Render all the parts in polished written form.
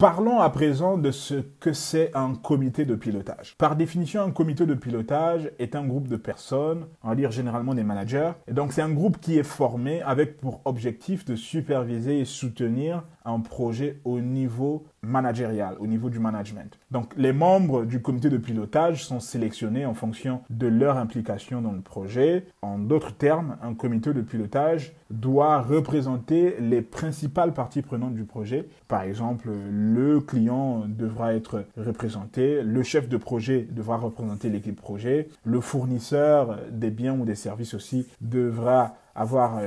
Parlons à présent de ce que c'est un comité de pilotage. Par définition, un comité de pilotage est un groupe de personnes, on va dire généralement des managers. Et donc, c'est un groupe qui est formé avec pour objectif de superviser et soutenir un projet au niveau managérial, au niveau du management. Donc, les membres du comité de pilotage sont sélectionnés en fonction de leur implication dans le projet. En d'autres termes, un comité de pilotage doit représenter les principales parties prenantes du projet. Par exemple, le client devra être représenté, le chef de projet devra représenter l'équipe projet, le fournisseur des biens ou des services aussi devra avoir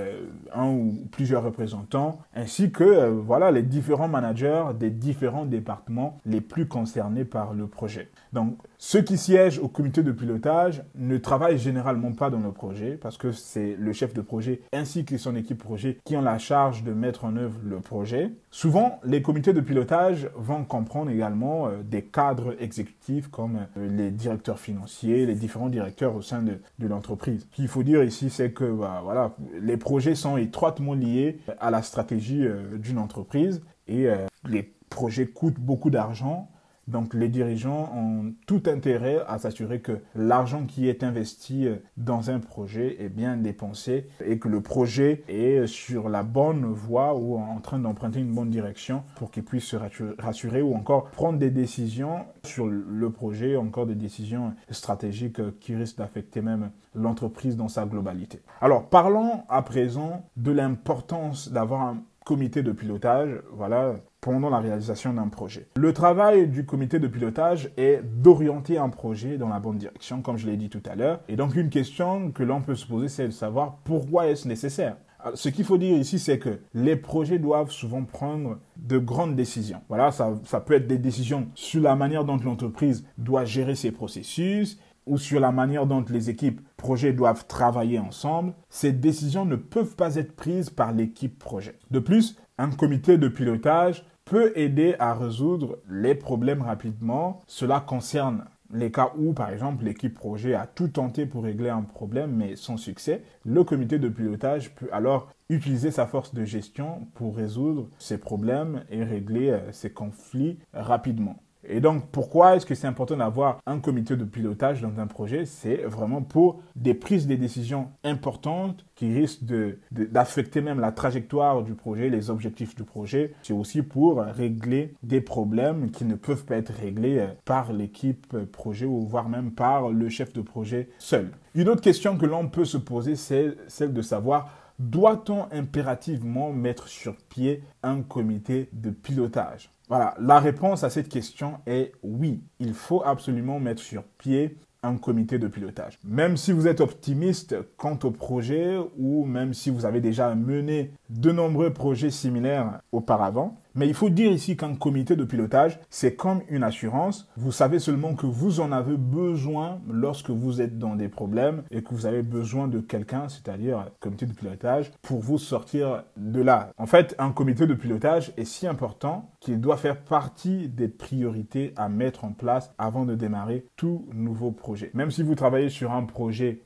un ou plusieurs représentants, ainsi que voilà, les différents managers des différents départements les plus concernés par le projet. Donc, ceux qui siègent au comité de pilotage ne travaillent généralement pas dans le projet parce que c'est le chef de projet ainsi que son équipe projet qui ont la charge de mettre en œuvre le projet. Souvent, les comités de pilotage vont comprendre également des cadres exécutifs comme les directeurs financiers, les différents directeurs au sein de l'entreprise. Ce qu'il faut dire ici, c'est que voilà, les projets sont étroitement liés à la stratégie d'une entreprise et les projets coûtent beaucoup d'argent. Donc, les dirigeants ont tout intérêt à s'assurer que l'argent qui est investi dans un projet est bien dépensé et que le projet est sur la bonne voie ou en train d'emprunter une bonne direction pour qu'il puisse se rassurer ou encore prendre des décisions sur le projet, encore des décisions stratégiques qui risquent d'affecter même l'entreprise dans sa globalité. Alors, parlons à présent de l'importance d'avoir un comité de pilotage, voilà, pendant la réalisation d'un projet. Le travail du comité de pilotage est d'orienter un projet dans la bonne direction, comme je l'ai dit tout à l'heure. Et donc, une question que l'on peut se poser, c'est de savoir pourquoi est-ce nécessaire. Alors, ce qu'il faut dire ici, c'est que les projets doivent souvent prendre de grandes décisions. Voilà, ça peut être des décisions sur la manière dont l'entreprise doit gérer ses processus, ou sur la manière dont les équipes projet doivent travailler ensemble. Ces décisions ne peuvent pas être prises par l'équipe projet. De plus, un comité de pilotage peut aider à résoudre les problèmes rapidement. Cela concerne les cas où, par exemple, l'équipe projet a tout tenté pour régler un problème, mais sans succès. Le comité de pilotage peut alors utiliser sa force de gestion pour résoudre ces problèmes et régler ces conflits rapidement. Et donc, pourquoi est-ce que c'est important d'avoir un comité de pilotage dans un projet? C'est vraiment pour des prises de décisions importantes qui risquent d'affecter même la trajectoire du projet, les objectifs du projet. C'est aussi pour régler des problèmes qui ne peuvent pas être réglés par l'équipe projet ou voire même par le chef de projet seul. Une autre question que l'on peut se poser, c'est celle de savoir: doit-on impérativement mettre sur pied un comité de pilotage? Voilà, la réponse à cette question est oui. Il faut absolument mettre sur pied un comité de pilotage. Même si vous êtes optimiste quant au projet ou même si vous avez déjà mené de nombreux projets similaires auparavant, mais il faut dire ici qu'un comité de pilotage, c'est comme une assurance. Vous savez seulement que vous en avez besoin lorsque vous êtes dans des problèmes et que vous avez besoin de quelqu'un, c'est-à-dire un comité de pilotage, pour vous sortir de là. En fait, un comité de pilotage est si important qu'il doit faire partie des priorités à mettre en place avant de démarrer tout nouveau projet. Même si vous travaillez sur un projet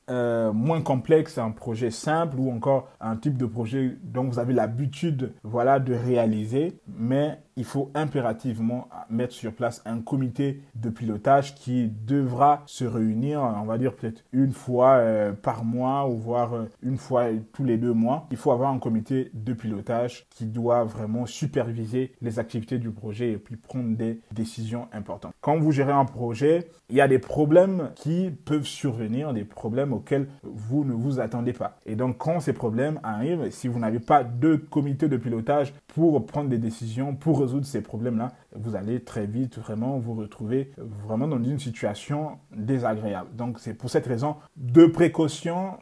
moins complexe, un projet simple ou encore un type de projet dont vous avez l'habitude de réaliser, mais il faut impérativement mettre sur place un comité de pilotage qui devra se réunir, on va dire peut-être une fois par mois ou voire une fois tous les 2 mois. Il faut avoir un comité de pilotage qui doit vraiment superviser les activités du projet et puis prendre des décisions importantes. Quand vous gérez un projet, il y a des problèmes qui peuvent survenir, des problèmes auxquels vous ne vous attendez pas. Et donc, quand ces problèmes arrivent, si vous n'avez pas de comité de pilotage pour prendre des décisions, pour résoudre ces problèmes-là, vous allez très vite vraiment vous retrouver vraiment dans une situation désagréable. Donc, c'est pour cette raison de précaution,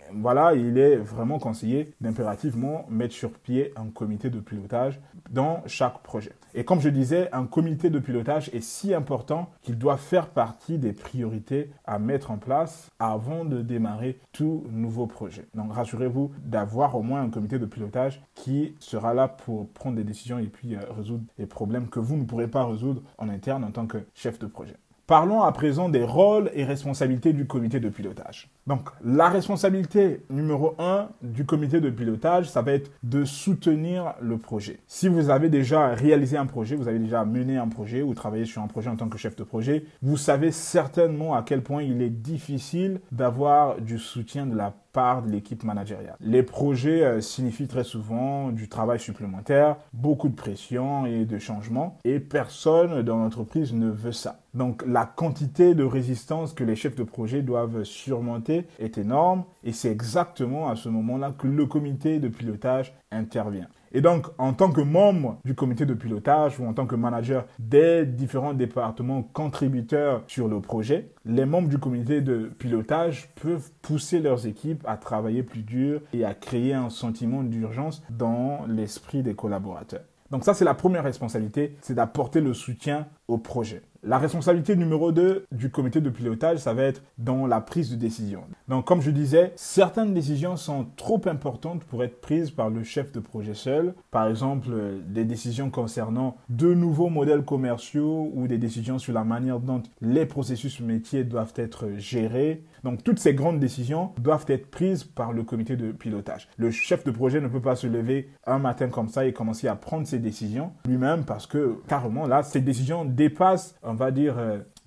il est vraiment conseillé d'impérativement mettre sur pied un comité de pilotage dans chaque projet. Et comme je disais, un comité de pilotage est si important qu'il doit faire partie des priorités à mettre en place avant de démarrer tout nouveau projet. Donc, rassurez-vous d'avoir au moins un comité de pilotage qui sera là pour prendre des décisions et puis résoudre les problèmes que vous ne pourrez pas résoudre en interne en tant que chef de projet. Parlons à présent des rôles et responsabilités du comité de pilotage. Donc, la responsabilité numéro 1 du comité de pilotage, ça va être de soutenir le projet. Si vous avez déjà réalisé un projet, vous avez déjà mené un projet ou travaillé sur un projet en tant que chef de projet, vous savez certainement à quel point il est difficile d'avoir du soutien de la part de l'équipe managériale. Les projets signifient très souvent du travail supplémentaire, beaucoup de pression et de changement, et personne dans l'entreprise ne veut ça. Donc la quantité de résistance que les chefs de projet doivent surmonter est énorme, et c'est exactement à ce moment-là que le comité de pilotage intervient. Et donc, en tant que membre du comité de pilotage ou en tant que manager des différents départements contributeurs sur le projet, les membres du comité de pilotage peuvent pousser leurs équipes à travailler plus dur et à créer un sentiment d'urgence dans l'esprit des collaborateurs. Donc ça, c'est la première responsabilité, c'est d'apporter le soutien au projet. La responsabilité numéro 2 du comité de pilotage, ça va être dans la prise de décision. Donc, comme je disais, certaines décisions sont trop importantes pour être prises par le chef de projet seul. Par exemple, des décisions concernant de nouveaux modèles commerciaux ou des décisions sur la manière dont les processus métiers doivent être gérés. Donc, toutes ces grandes décisions doivent être prises par le comité de pilotage. Le chef de projet ne peut pas se lever un matin comme ça et commencer à prendre ses décisions lui-même parce que, carrément, là, ces décisions dépassent, on va dire,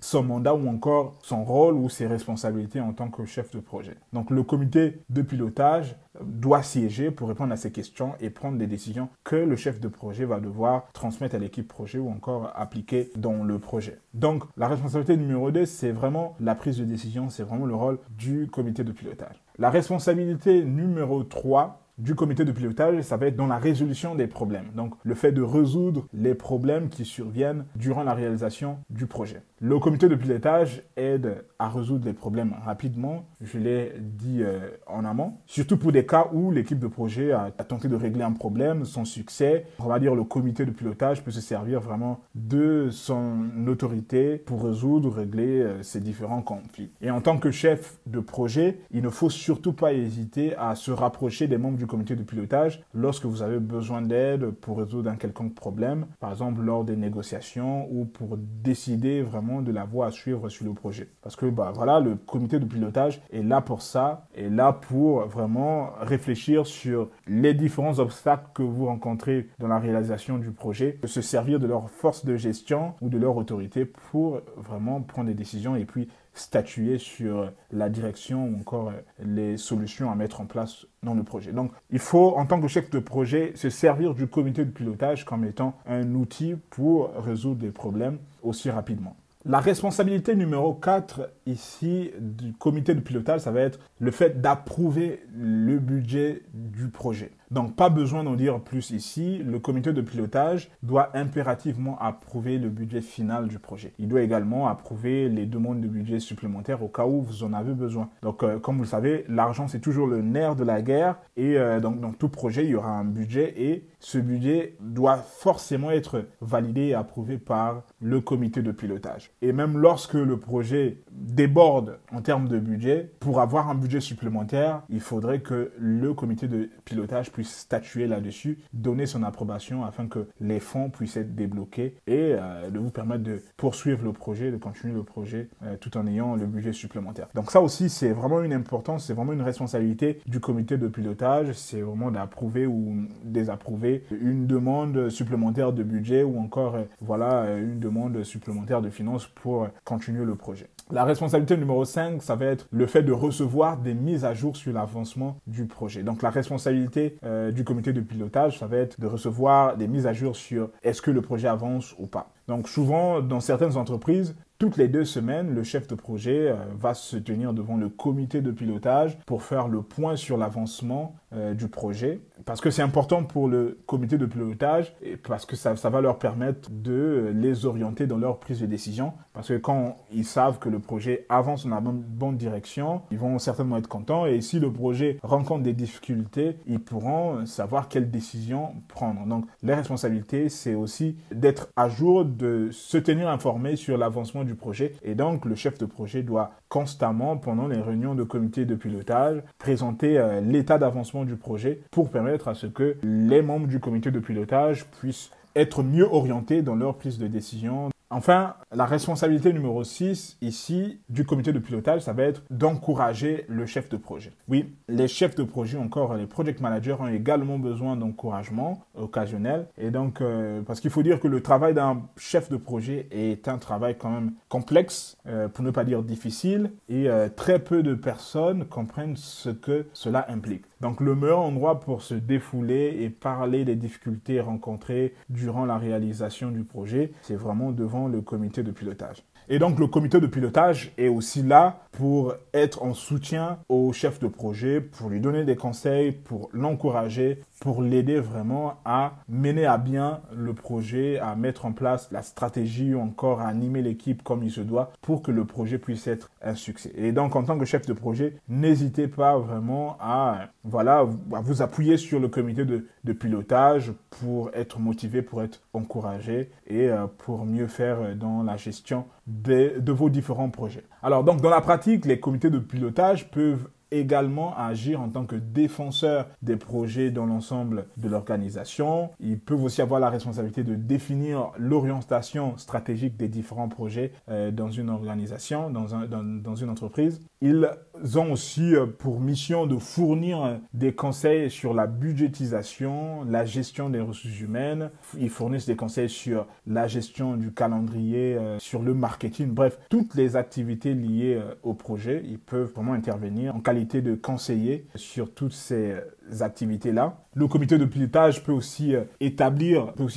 son mandat ou encore son rôle ou ses responsabilités en tant que chef de projet. Donc, le comité de pilotage doit siéger pour répondre à ces questions et prendre des décisions que le chef de projet va devoir transmettre à l'équipe projet ou encore appliquer dans le projet. Donc, la responsabilité numéro 2, c'est vraiment la prise de décision, c'est vraiment le rôle du comité de pilotage. La responsabilité numéro 3 du comité de pilotage, ça va être dans la résolution des problèmes. Donc, le fait de résoudre les problèmes qui surviennent durant la réalisation du projet. Le comité de pilotage aide à résoudre les problèmes rapidement, je l'ai dit en amont, surtout pour des cas où l'équipe de projet a tenté de régler un problème sans succès. On va dire le comité de pilotage peut se servir vraiment de son autorité pour résoudre, régler ces différents conflits. Et en tant que chef de projet, il ne faut surtout pas hésiter à se rapprocher des membres du comité de pilotage lorsque vous avez besoin d'aide pour résoudre un quelconque problème, par exemple lors des négociations ou pour décider vraiment de la voie à suivre sur le projet. Parce que voilà, le comité de pilotage est là pour ça, est là pour vraiment réfléchir sur les différents obstacles que vous rencontrez dans la réalisation du projet, se servir de leur force de gestion ou de leur autorité pour vraiment prendre des décisions et puis statuer sur la direction ou encore les solutions à mettre en place dans le projet. Donc, il faut, en tant que chef de projet, se servir du comité de pilotage comme étant un outil pour résoudre des problèmes aussi rapidement. La responsabilité numéro 4 ici du comité de pilotage, ça va être le fait d'approuver le budget du projet. Donc, pas besoin d'en dire plus ici. Le comité de pilotage doit impérativement approuver le budget final du projet. Il doit également approuver les demandes de budget supplémentaires au cas où vous en avez besoin. Donc, comme vous le savez, l'argent, c'est toujours le nerf de la guerre. Et donc, dans tout projet, il y aura un budget et ce budget doit forcément être validé et approuvé par le comité de pilotage. Et même lorsque le projet déborde en termes de budget, pour avoir un budget supplémentaire, il faudrait que le comité de pilotage puisse statuer là-dessus, donner son approbation afin que les fonds puissent être débloqués et de vous permettre de poursuivre le projet, de continuer le projet tout en ayant le budget supplémentaire. Donc ça aussi, c'est vraiment une importance, c'est vraiment une responsabilité du comité de pilotage, c'est vraiment d'approuver ou désapprouver une demande supplémentaire de budget ou encore une demande supplémentaire de finances pour continuer le projet. La responsabilité numéro 5, ça va être le fait de recevoir des mises à jour sur l'avancement du projet. Donc la responsabilité du comité de pilotage, ça va être de recevoir des mises à jour sur est-ce que le projet avance ou pas. Donc souvent, dans certaines entreprises, toutes les 2 semaines, le chef de projet va se tenir devant le comité de pilotage pour faire le point sur l'avancement du projet. Parce que c'est important pour le comité de pilotage et parce que ça va leur permettre de les orienter dans leur prise de décision. Parce que quand ils savent que le projet avance dans la bonne direction, ils vont certainement être contents. Et si le projet rencontre des difficultés, ils pourront savoir quelle décision prendre. Donc, les responsabilités, c'est aussi d'être à jour, de se tenir informé sur l'avancement du projet. Et donc, le chef de projet doit constamment, pendant les réunions de comité de pilotage, présenter l'état d'avancement du projet pour permettre à ce que les membres du comité de pilotage puissent être mieux orientés dans leur prise de décision Enfin, la responsabilité numéro 6 ici du comité de pilotage, ça va être d'encourager le chef de projet. Oui, les chefs de projet, encore les project managers, ont également besoin d'encouragement occasionnel. Et donc, parce qu'il faut dire que le travail d'un chef de projet est un travail quand même complexe, pour ne pas dire difficile, et très peu de personnes comprennent ce que cela implique. Donc, le meilleur endroit pour se défouler et parler des difficultés rencontrées durant la réalisation du projet, c'est vraiment devant le comité de pilotage. Et donc, le comité de pilotage est aussi là pour être en soutien au chef de projet, pour lui donner des conseils, pour l'encourager, pour l'aider vraiment à mener à bien le projet, à mettre en place la stratégie ou encore à animer l'équipe comme il se doit pour que le projet puisse être un succès. Et donc, en tant que chef de projet, n'hésitez pas vraiment à vous appuyer sur le comité de pilotage pour être motivé, pour être encouragé et pour mieux faire dans la gestion de vos différents projets. Alors donc dans la pratique, les comités de pilotage peuvent également agir en tant que défenseurs des projets dans l'ensemble de l'organisation. Ils peuvent aussi avoir la responsabilité de définir l'orientation stratégique des différents projets dans une organisation, dans une entreprise. Ils ont aussi pour mission de fournir des conseils sur la budgétisation, la gestion des ressources humaines. Ils fournissent des conseils sur la gestion du calendrier, sur le marketing. Bref, toutes les activités liées au projet, ils peuvent vraiment intervenir en qualité de conseiller sur toutes ces activités-là. Le comité de pilotage peut aussi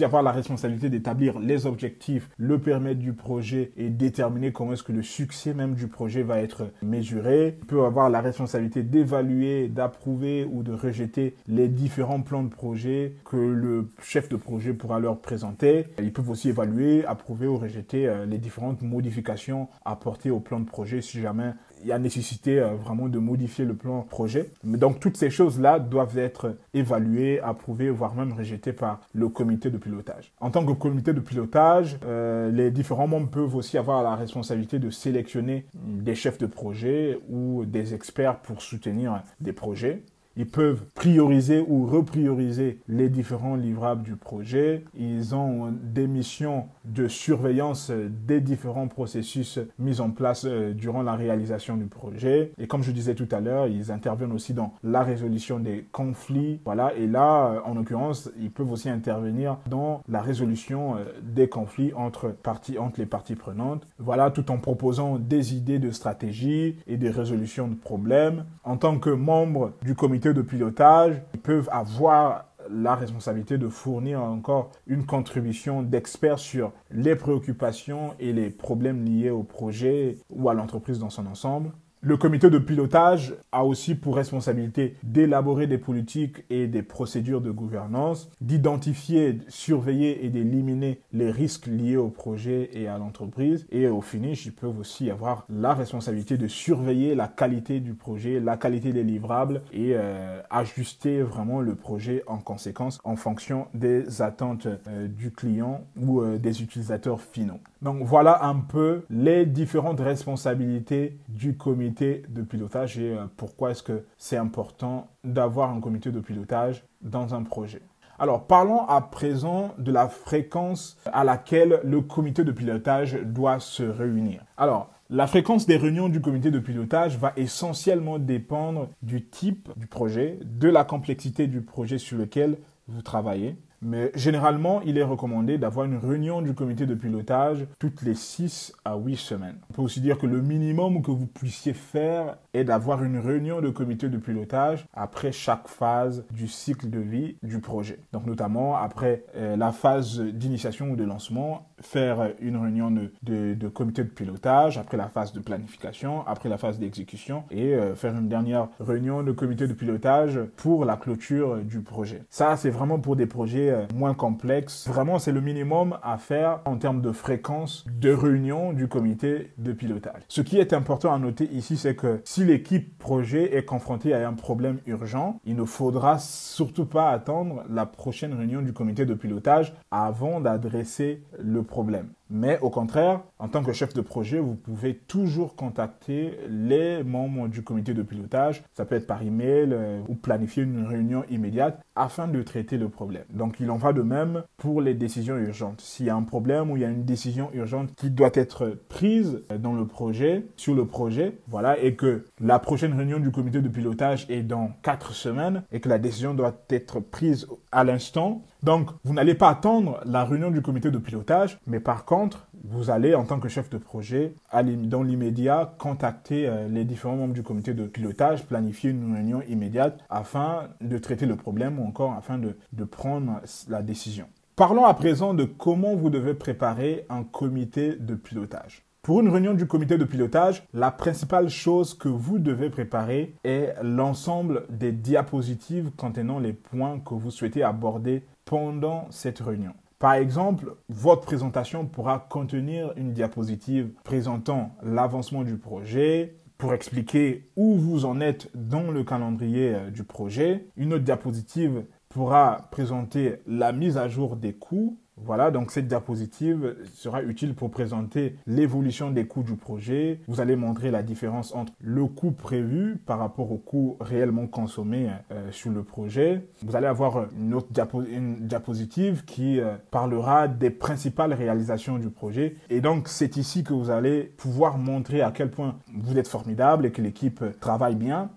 avoir la responsabilité d'établir les objectifs, le périmètre du projet et déterminer comment est-ce que le succès même du projet va être mesuré. Il peut avoir la responsabilité d'évaluer, d'approuver ou de rejeter les différents plans de projet que le chef de projet pourra leur présenter. Ils peuvent aussi évaluer, approuver ou rejeter les différentes modifications apportées au plan de projet si jamais il y a nécessité vraiment de modifier le plan projet. Mais donc, toutes ces choses-là doivent être évaluées, approuvées, voire même rejetées par le comité de pilotage. En tant que comité de pilotage, les différents membres peuvent aussi avoir la responsabilité de sélectionner des chefs de projet ou des experts pour soutenir des projets. Ils peuvent prioriser ou reprioriser les différents livrables du projet. Ils ont des missions de surveillance des différents processus mis en place durant la réalisation du projet. Et comme je disais tout à l'heure, ils interviennent aussi dans la résolution des conflits. Voilà. Et là, en l'occurrence, ils peuvent aussi intervenir dans la résolution des conflits entre les parties prenantes. Voilà, tout en proposant des idées de stratégie et des résolutions de problèmes. En tant que membre du comité de pilotage, ils peuvent avoir la responsabilité de fournir encore une contribution d'experts sur les préoccupations et les problèmes liés au projet ou à l'entreprise dans son ensemble. Le comité de pilotage a aussi pour responsabilité d'élaborer des politiques et des procédures de gouvernance, d'identifier, surveiller et d'éliminer les risques liés au projet et à l'entreprise. Et au finish, ils peuvent aussi avoir la responsabilité de surveiller la qualité du projet, la qualité des livrables et ajuster vraiment le projet en conséquence en fonction des attentes du client ou des utilisateurs finaux. Donc voilà un peu les différentes responsabilités du comité de pilotage et pourquoi est-ce que c'est important d'avoir un comité de pilotage dans un projet. Alors, parlons à présent de la fréquence à laquelle le comité de pilotage doit se réunir. Alors, la fréquence des réunions du comité de pilotage va essentiellement dépendre du type du projet, de la complexité du projet sur lequel vous travaillez. Mais généralement, il est recommandé d'avoir une réunion du comité de pilotage toutes les 6 à 8 semaines. On peut aussi dire que le minimum que vous puissiez faire est d'avoir une réunion de comité de pilotage après chaque phase du cycle de vie du projet. Donc notamment après la phase d'initiation ou de lancement, faire une réunion de comité de pilotage, après la phase de planification, après la phase d'exécution et faire une dernière réunion de comité de pilotage pour la clôture du projet. Ça, c'est vraiment pour des projets moins complexes. Vraiment, c'est le minimum à faire en termes de fréquence de réunion du comité de pilotage. Ce qui est important à noter ici, c'est que si l'équipe projet est confrontée à un problème urgent, il ne faudra surtout pas attendre la prochaine réunion du comité de pilotage avant d'adresser le problème. Mais au contraire, en tant que chef de projet, vous pouvez toujours contacter les membres du comité de pilotage. Ça peut être par email ou planifier une réunion immédiate afin de traiter le problème. Donc, Donc, il en va de même pour les décisions urgentes. S'il y a un problème ou il y a une décision urgente qui doit être prise dans le projet, sur le projet, voilà, et que la prochaine réunion du comité de pilotage est dans 4 semaines et que la décision doit être prise à l'instant. Donc, vous n'allez pas attendre la réunion du comité de pilotage, mais par contre, vous allez, en tant que chef de projet, dans l'immédiat, contacter les différents membres du comité de pilotage, planifier une réunion immédiate afin de traiter le problème ou encore afin de prendre la décision. Parlons à présent de comment vous devez préparer un comité de pilotage. Pour une réunion du comité de pilotage, la principale chose que vous devez préparer est l'ensemble des diapositives contenant les points que vous souhaitez aborder pendant cette réunion. Par exemple, votre présentation pourra contenir une diapositive présentant l'avancement du projet, pour expliquer où vous en êtes dans le calendrier du projet. Une autre diapositive pourra présenter la mise à jour des coûts. Voilà, donc cette diapositive sera utile pour présenter l'évolution des coûts du projet. Vous allez montrer la différence entre le coût prévu par rapport au coût réellement consommé sur le projet. Vous allez avoir une diapositive qui parlera des principales réalisations du projet. Et donc, c'est ici que vous allez pouvoir montrer à quel point vous êtes formidable et que l'équipe travaille bien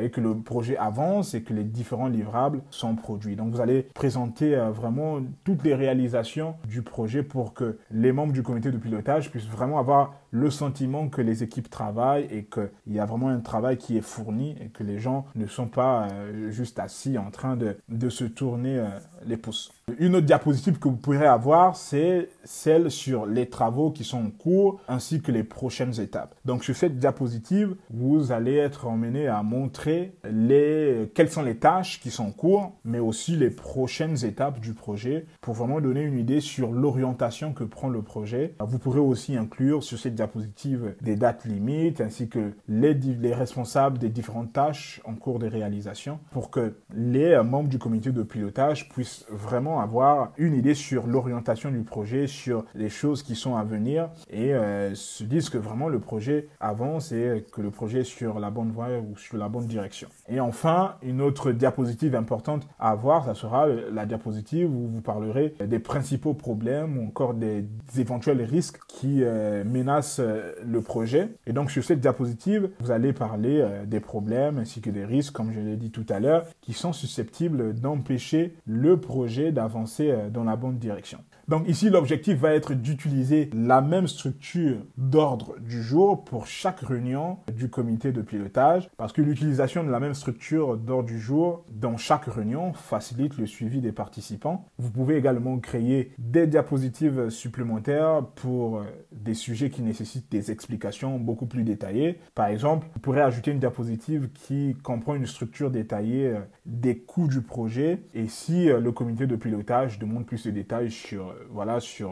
et que le projet avance et que les différents livrables sont produits. Donc, vous allez présenter vraiment toutes les réalisations du projet pour que les membres du comité de pilotage puissent vraiment avoir le sentiment que les équipes travaillent et qu'il y a vraiment un travail qui est fourni et que les gens ne sont pas juste assis en train de se tourner les pouces. Une autre diapositive que vous pourrez avoir, c'est celle sur les travaux qui sont en cours ainsi que les prochaines étapes. Donc sur cette diapositive, vous allez être emmené à montrer quelles sont les tâches qui sont en cours, mais aussi les prochaines étapes du projet pour vraiment donner une idée sur l'orientation que prend le projet. Vous pourrez aussi inclure sur cette diapositive des dates limites ainsi que les responsables des différentes tâches en cours de réalisation pour que les membres du comité de pilotage puissent vraiment avoir une idée sur l'orientation du projet, sur les choses qui sont à venir et se disent que vraiment le projet avance et que le projet est sur la bonne voie ou sur la bonne direction. Et enfin, une autre diapositive importante à avoir, ça sera la diapositive où vous parlerez des principaux problèmes ou encore des éventuels risques qui menacent le projet. Et donc sur cette diapositive, vous allez parler des problèmes ainsi que des risques, comme je l'ai dit tout à l'heure, qui sont susceptibles d'empêcher le projet d'avancer dans la bonne direction. Donc ici, l'objectif va être d'utiliser la même structure d'ordre du jour pour chaque réunion du comité de pilotage parce que l'utilisation de la même structure d'ordre du jour dans chaque réunion facilite le suivi des participants. Vous pouvez également créer des diapositives supplémentaires pour des sujets qui nécessitent des explications beaucoup plus détaillées. Par exemple, vous pourrez ajouter une diapositive qui comprend une structure détaillée des coûts du projet et si le comité de pilotage demande plus de détails sur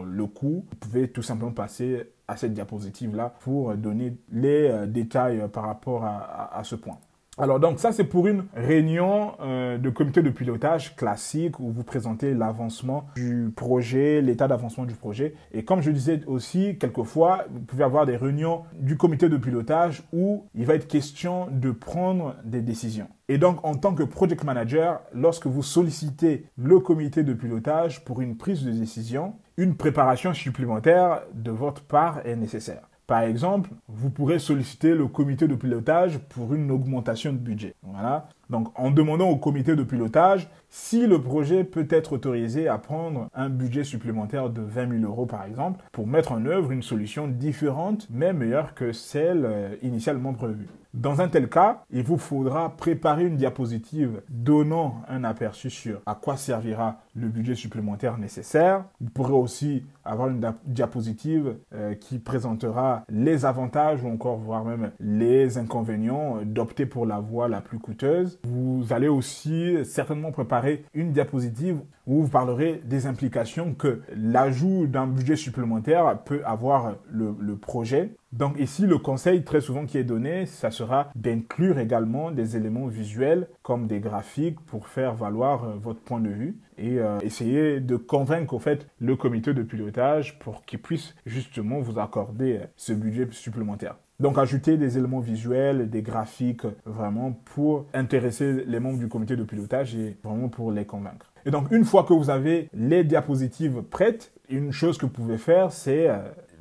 le coût, vous pouvez tout simplement passer à cette diapositive-là pour donner les détails par rapport à ce point. Alors donc ça c'est pour une réunion de comité de pilotage classique où vous présentez l'avancement du projet, l'état d'avancement du projet. Et comme je disais aussi, quelquefois, vous pouvez avoir des réunions du comité de pilotage où il va être question de prendre des décisions. Et donc, en tant que project manager, lorsque vous sollicitez le comité de pilotage pour une prise de décision, une préparation supplémentaire de votre part est nécessaire. Par exemple, vous pourrez solliciter le comité de pilotage pour une augmentation de budget. Voilà. Donc, en demandant au comité de pilotage si le projet peut être autorisé à prendre un budget supplémentaire de 20 000 euros, par exemple, pour mettre en œuvre une solution différente, mais meilleure que celle initialement prévue. Dans un tel cas, il vous faudra préparer une diapositive donnant un aperçu sur à quoi servira le budget supplémentaire nécessaire. Vous pourrez aussi avoir une diapositive qui présentera les avantages ou encore voire même les inconvénients d'opter pour la voie la plus coûteuse. Vous allez aussi certainement préparer une diapositive où vous parlerez des implications que l'ajout d'un budget supplémentaire peut avoir le projet. Donc ici, le conseil très souvent qui est donné, ça sera d'inclure également des éléments visuels comme des graphiques pour faire valoir votre point de vue et essayer de convaincre au fait le comité de pilotage pour qu'il puisse justement vous accorder ce budget supplémentaire. Donc, ajouter des éléments visuels, des graphiques, vraiment pour intéresser les membres du comité de pilotage et vraiment pour les convaincre. Et donc, une fois que vous avez les diapositives prêtes, une chose que vous pouvez faire, c'est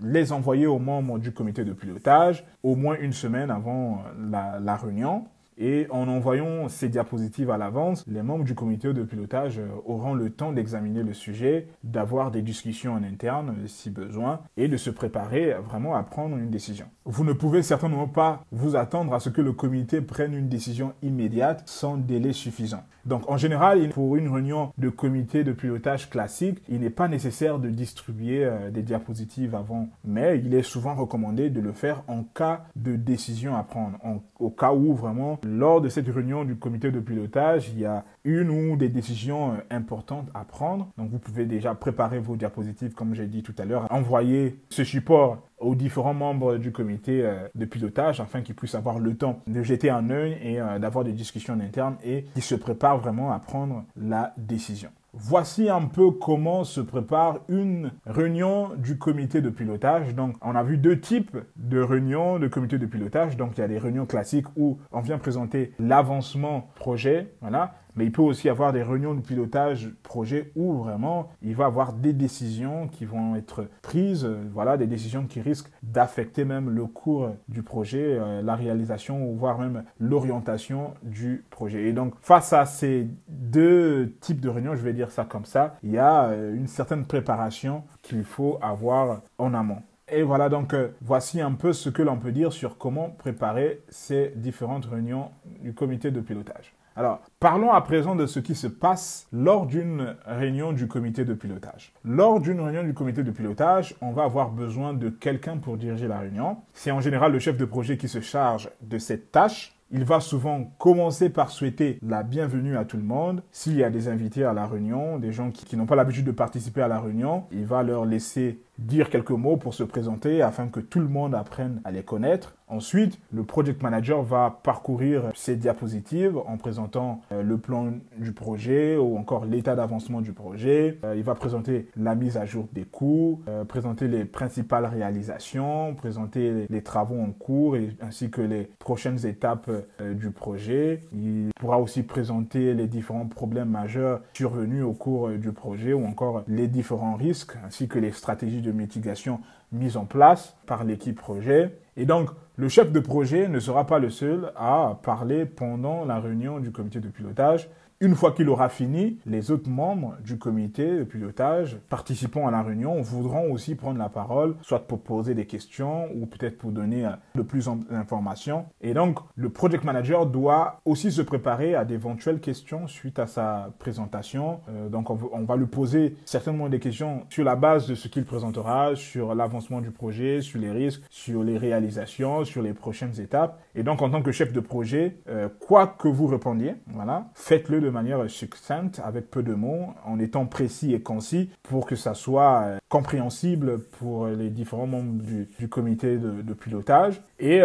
les envoyer aux membres du comité de pilotage au moins une semaine avant la réunion. Et en envoyant ces diapositives à l'avance, les membres du comité de pilotage auront le temps d'examiner le sujet, d'avoir des discussions en interne si besoin, et de se préparer vraiment à prendre une décision. Vous ne pouvez certainement pas vous attendre à ce que le comité prenne une décision immédiate sans délai suffisant. Donc en général, pour une réunion de comité de pilotage classique, il n'est pas nécessaire de distribuer des diapositives avant, mais il est souvent recommandé de le faire en cas de décision à prendre, au cas où vraiment, lors de cette réunion du comité de pilotage, il y a une ou des décisions importantes à prendre. Donc vous pouvez déjà préparer vos diapositives, comme j'ai dit tout à l'heure, envoyer ce support aux différents membres du comité de pilotage afin qu'ils puissent avoir le temps de jeter un œil et d'avoir des discussions en interne et qu'ils se préparent vraiment à prendre la décision. Voici un peu comment se prépare une réunion du comité de pilotage. Donc, on a vu deux types de réunions de comité de pilotage. Donc, il y a des réunions classiques où on vient présenter l'avancement projet, voilà. Mais il peut aussi y avoir des réunions de pilotage projet où vraiment il va y avoir des décisions qui vont être prises, voilà, des décisions qui risquent d'affecter même le cours du projet, la réalisation ou voire même l'orientation du projet. Et donc face à ces deux types de réunions, je vais dire ça comme ça, il y a une certaine préparation qu'il faut avoir en amont. Et voilà, donc voici un peu ce que l'on peut dire sur comment préparer ces différentes réunions du comité de pilotage. Alors, parlons à présent de ce qui se passe lors d'une réunion du comité de pilotage. Lors d'une réunion du comité de pilotage, on va avoir besoin de quelqu'un pour diriger la réunion. C'est en général le chef de projet qui se charge de cette tâche. Il va souvent commencer par souhaiter la bienvenue à tout le monde. S'il y a des invités à la réunion, des gens qui n'ont pas l'habitude de participer à la réunion, il va leur laisser dire quelques mots pour se présenter afin que tout le monde apprenne à les connaître. Ensuite, le project manager va parcourir ces diapositives en présentant le plan du projet ou encore l'état d'avancement du projet. Il va présenter la mise à jour des coûts, présenter les principales réalisations, présenter les travaux en cours ainsi que les prochaines étapes du projet. Il pourra aussi présenter les différents problèmes majeurs survenus au cours du projet ou encore les différents risques ainsi que les stratégies de mitigation mises en place par l'équipe projet. Et donc, le chef de projet ne sera pas le seul à parler pendant la réunion du comité de pilotage. Une fois qu'il aura fini, les autres membres du comité de pilotage participant à la réunion voudront aussi prendre la parole, soit pour poser des questions ou peut-être pour donner de plus d'informations. Et donc, le project manager doit aussi se préparer à d'éventuelles questions suite à sa présentation. Donc, on va lui poser certainement des questions sur la base de ce qu'il présentera, sur l'avancement du projet, sur les risques, sur les réalisations, sur les prochaines étapes. Et donc, en tant que chef de projet, quoi que vous répondiez, voilà, faites-le de manière succincte, avec peu de mots, en étant précis et concis pour que ça soit compréhensible pour les différents membres du comité de pilotage. Et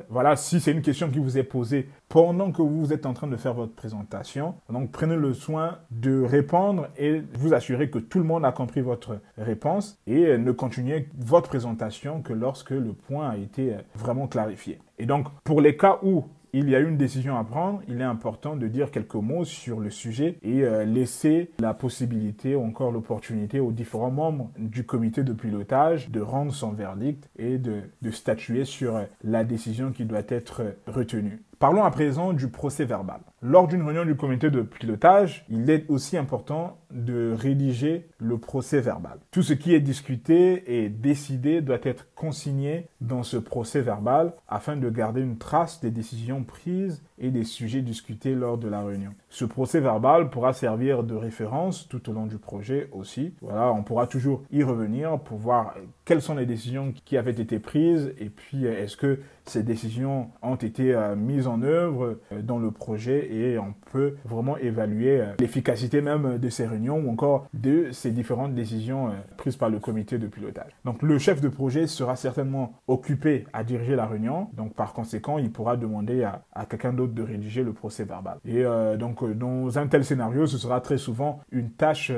voilà, si c'est une question qui vous est posée pendant que vous êtes en train de faire votre présentation, donc prenez le soin de répondre et vous assurer que tout le monde a compris votre réponse et ne continuez votre présentation que lorsque le point a été vraiment clarifié. Et donc, pour les cas où il y a une décision à prendre, il est important de dire quelques mots sur le sujet et laisser la possibilité ou encore l'opportunité aux différents membres du comité de pilotage de rendre son verdict et de statuer sur la décision qui doit être retenue. Parlons à présent du procès verbal. Lors d'une réunion du comité de pilotage, il est aussi important de rédiger le procès verbal. Tout ce qui est discuté et décidé doit être consigné dans ce procès verbal afin de garder une trace des décisions prises et des sujets discutés lors de la réunion. Ce procès verbal pourra servir de référence tout au long du projet aussi. Voilà, on pourra toujours y revenir pour voir quelles sont les décisions qui avaient été prises et puis est-ce que ces décisions ont été mises en œuvre dans le projet et on peut vraiment évaluer l'efficacité même de ces réunions ou encore de ces différentes décisions prises par le comité de pilotage. Donc le chef de projet sera certainement occupé à diriger la réunion, donc par conséquent il pourra demander à quelqu'un d'autre de rédiger le procès verbal. Et donc dans un tel scénario, ce sera très souvent une tâche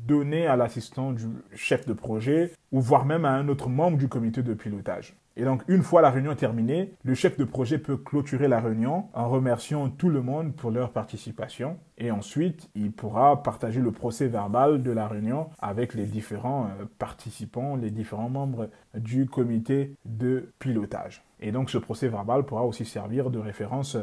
donnée à l'assistant du chef de projet ou voire même à un autre membre du comité de pilotage. Et donc, une fois la réunion terminée, le chef de projet peut clôturer la réunion en remerciant tout le monde pour leur participation. Et ensuite, il pourra partager le procès-verbal de la réunion avec les différents participants, les différents membres du comité de pilotage. Et donc, ce procès-verbal pourra aussi servir de référence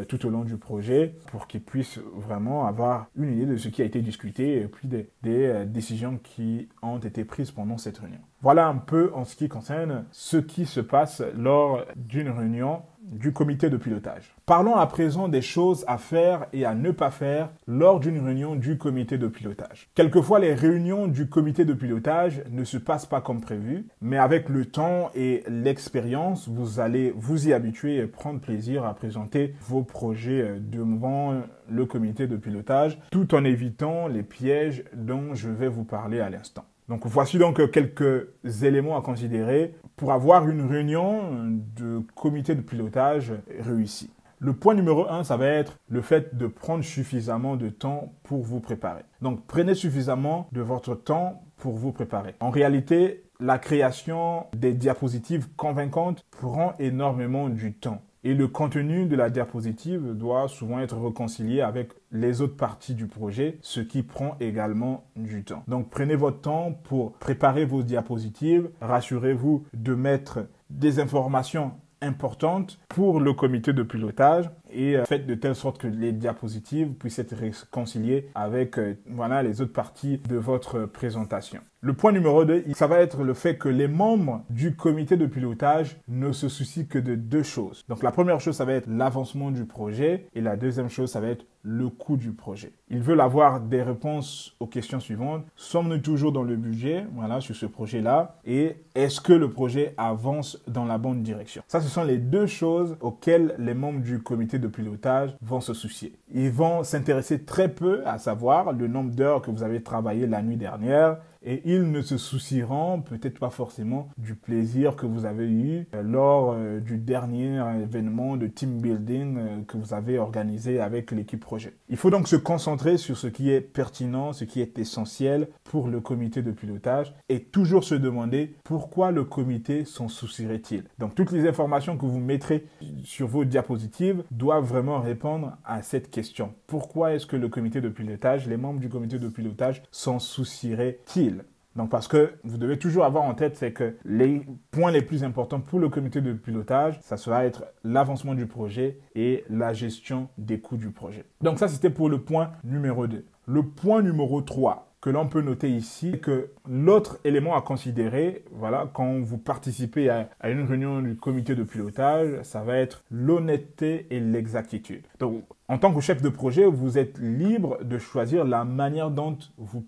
tout au long du projet pour qu'ils puissent vraiment avoir une idée de ce qui a été discuté et puis des décisions qui ont été prises pendant cette réunion. Voilà un peu en ce qui concerne ce qui se passe lors d'une réunion du comité de pilotage. Parlons à présent des choses à faire et à ne pas faire lors d'une réunion du comité de pilotage. Quelquefois, les réunions du comité de pilotage ne se passent pas comme prévu, mais avec le temps et l'expérience, vous allez vous y habituer et prendre plaisir à présenter vos projets devant le comité de pilotage, tout en évitant les pièges dont je vais vous parler à l'instant. Donc voici donc quelques éléments à considérer pour avoir une réunion de comité de pilotage réussie. Le point numéro 1, ça va être le fait de prendre suffisamment de temps pour vous préparer. Donc prenez suffisamment de votre temps pour vous préparer. En réalité, la création des diapositives convaincantes prend énormément du temps. Et le contenu de la diapositive doit souvent être réconcilié avec les autres parties du projet, ce qui prend également du temps. Donc prenez votre temps pour préparer vos diapositives. Rassurez-vous de mettre des informations importantes pour le comité de pilotage et faites de telle sorte que les diapositives puissent être réconciliées avec les autres parties de votre présentation. Le point numéro 2, ça va être le fait que les membres du comité de pilotage ne se soucient que de deux choses. Donc la première chose, ça va être l'avancement du projet et la deuxième chose, ça va être le coût du projet. Ils veulent avoir des réponses aux questions suivantes. Sommes-nous toujours dans le budget, sur ce projet-là? Et est-ce que le projet avance dans la bonne direction? Ça, ce sont les deux choses auxquelles les membres du comité de pilotage vont se soucier. Ils vont s'intéresser très peu à savoir le nombre d'heures que vous avez travaillé la nuit dernière, et ils ne se soucieront peut-être pas forcément du plaisir que vous avez eu lors du dernier événement de team building que vous avez organisé avec l'équipe projet. Il faut donc se concentrer sur ce qui est pertinent, ce qui est essentiel pour le comité de pilotage et toujours se demander pourquoi le comité s'en soucierait-il. Donc toutes les informations que vous mettrez sur vos diapositives doivent vraiment répondre à cette question. Pourquoi est-ce que le comité de pilotage, les membres du comité de pilotage s'en soucieraient-ils? Donc, parce que vous devez toujours avoir en tête, c'est que les points les plus importants pour le comité de pilotage, ça sera être l'avancement du projet et la gestion des coûts du projet. Donc, ça, c'était pour le point numéro 2. Le point numéro 3 que l'on peut noter ici, c'est que l'autre élément à considérer, quand vous participez à une réunion du comité de pilotage, ça va être l'honnêteté et l'exactitude. Donc, en tant que chef de projet, vous êtes libre de choisir la manière dont vous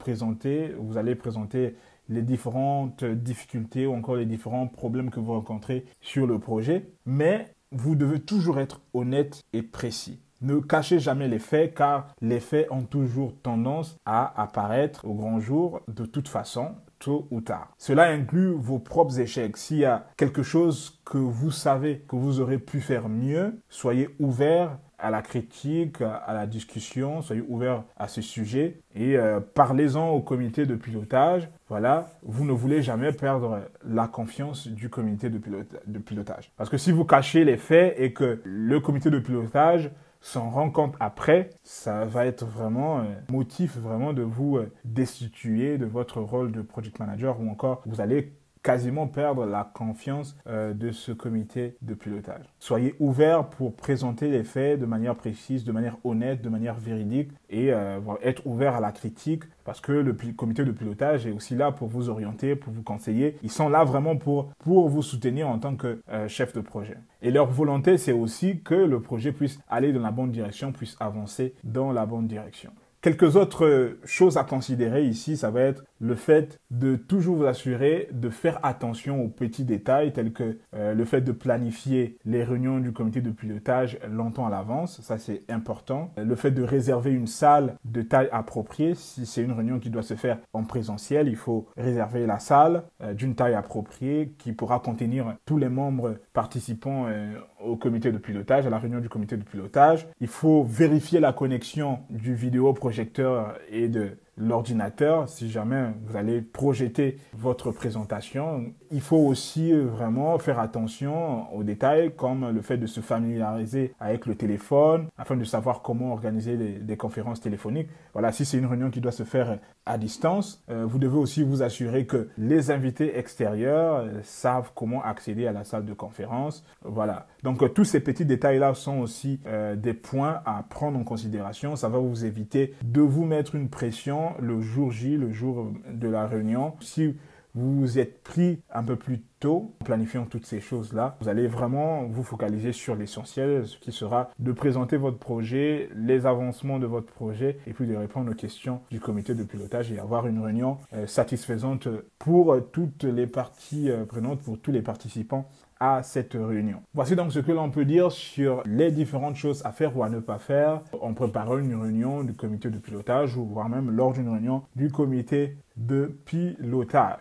allez présenter les différentes difficultés ou encore les différents problèmes que vous rencontrez sur le projet, mais vous devez toujours être honnête et précis. Ne cachez jamais les faits car les faits ont toujours tendance à apparaître au grand jour de toute façon, tôt ou tard. Cela inclut vos propres échecs. S'il y a quelque chose que vous savez que vous aurez pu faire mieux, soyez ouvert à la critique, à la discussion, soyez ouvert à ce sujet et parlez-en au comité de pilotage. Vous ne voulez jamais perdre la confiance du comité de pilotage. Parce que si vous cachez les faits et que le comité de pilotage s'en rend compte après, ça va être vraiment motif de vous destituer de votre rôle de project manager ou encore vous allez quasiment perdre la confiance de ce comité de pilotage. Soyez ouvert pour présenter les faits de manière précise, de manière honnête, de manière véridique et être ouvert à la critique parce que le comité de pilotage est aussi là pour vous orienter, pour vous conseiller. Ils sont là vraiment pour vous soutenir en tant que chef de projet. Et leur volonté, c'est aussi que le projet puisse aller dans la bonne direction, puisse avancer dans la bonne direction. Quelques autres choses à considérer ici, ça va être le fait de toujours vous assurer de faire attention aux petits détails tels que le fait de planifier les réunions du comité de pilotage longtemps à l'avance, ça c'est important. Le fait de réserver une salle de taille appropriée, si c'est une réunion qui doit se faire en présentiel, il faut réserver la salle d'une taille appropriée qui pourra contenir tous les membres participants au comité de pilotage, à la réunion du comité de pilotage. Il faut vérifier la connexion du vidéoprojecteur et de l'ordinateur, si jamais vous allez projeter votre présentation, il faut aussi vraiment faire attention aux détails comme le fait de se familiariser avec le téléphone afin de savoir comment organiser des conférences téléphoniques. Voilà, si c'est une réunion qui doit se faire à distance, vous devez aussi vous assurer que les invités extérieurs savent comment accéder à la salle de conférence. Voilà. Donc, tous ces petits détails-là sont aussi des points à prendre en considération. Ça va vous éviter de vous mettre une pression le jour J, le jour de la réunion. Si vous vous êtes pris un peu plus tôt en planifiant toutes ces choses-là, vous allez vraiment vous focaliser sur l'essentiel, ce qui sera de présenter votre projet, les avancements de votre projet et puis de répondre aux questions du comité de pilotage et avoir une réunion satisfaisante pour toutes les parties prenantes, pour tous les participants à cette réunion. Voici donc ce que l'on peut dire sur les différentes choses à faire ou à ne pas faire en préparant une réunion du comité de pilotage ou voire même lors d'une réunion du comité de pilotage.